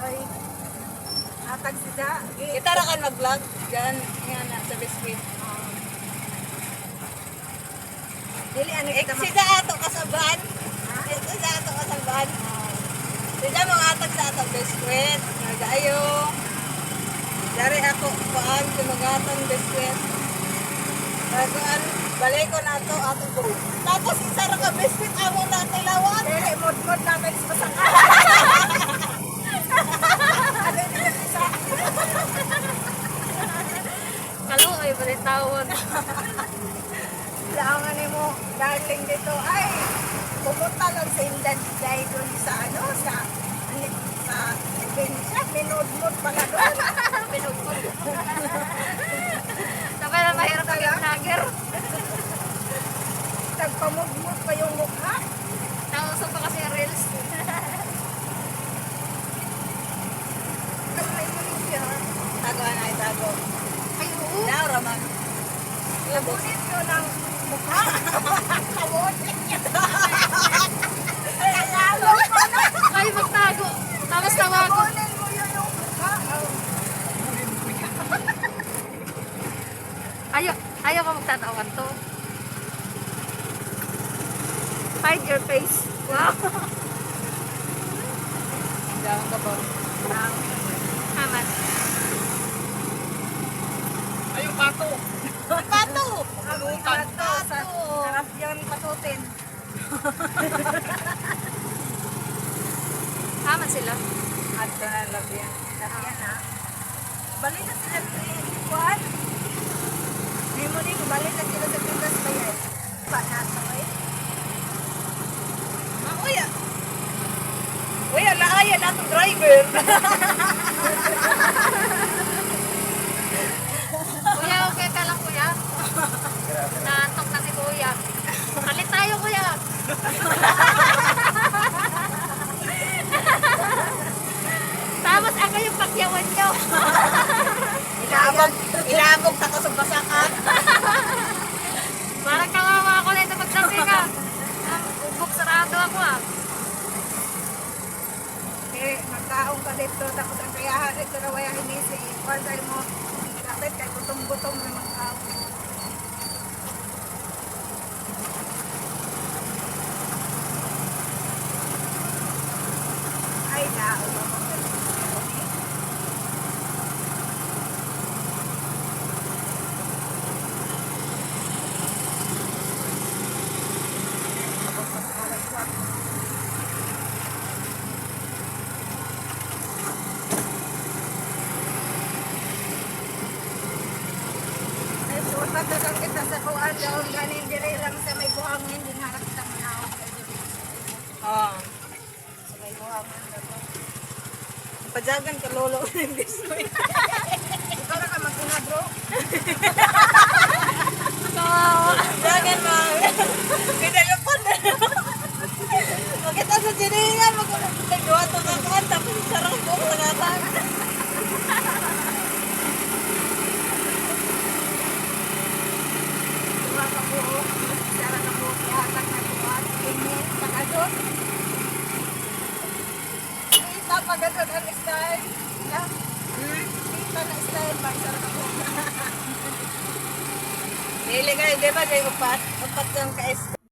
Ay, atag sida. Kita ra kan mag-vlog diyan nga na sa biscuit. Dili ani kita Sida ato kasaban. Sida ato kasaban. Sida mga atag sa ato biscuit. Nagayo. Dari ako paan kumagatang biscuit. Bagoan balay ko na to ato ko. Tapos isa ra ka biscuit amo na tilawan. dili mod namin sa pasaka. Kalo ay balitawon. Langan ni mo, darling dito. Ay, pumunta lang sa Indan dahil doon sa ano, sa Bencha, minod-mod pala doon. Pinugpog. Sabay na mahirap kami vlogger. Nagpamugmod pa yung mukha. Nausap pa kasi yung reels. Ay, mali siya. Tago na itago. Ay, oo. Now raman. Nabunin yun ang mukha. Kawotin niya. Nalalo pa na. Ay, magtago. Tapos tawago. Nabunin mo yun yung mukha. Ayaw ka magtatawan to. Hide your face. Wow. Daw ka ba? Aman. Ayun pato. Pato. Ang pato. Sarap yan patutin. Aman sila. At love yan. Love yan ha. Balik na sila sa ikuan. May mo din, balik na sila sa Pinas ba yan? Pa nato eh. Uya. Uya, laaya na to driver. Kuya, okay ka lang kuya? Naantok na si kuya. Kalit tayo kuya. Tapos ako yung pakyawan nyo. Ilabog ta ko sa basakan. Parang kawawa ako na ito magsabi ka. Ubok sarado ako ah. Eh, magkaong ka dito, tapos ang kayahan dito na waya hinisi. Ikuan tayo mo, kapit kay gutom-gutom na magkaong. Ay, naulo mo. Ay, sulat na lang kita sa kuwan daw, ganing dire lang sa may buhangin, din harap kita manaw. Oh. Sa may buhangin na to. Pajagan ka lolo ng biscuit. Ikaw na ka magkuna bro. Kawawa. Pajagan mo. Pinalupon na. Makita sa siningan, magduwa to kakuan, tapos sarang buong langatan. Diba ka buo, sara ka buo, ihatak na kuwan, ingin, pakadot. Kita pagadot ang style. Ya, kita na style, ba, sara ka buo. Dili kayo, di ba kayo upat? Upat yung ka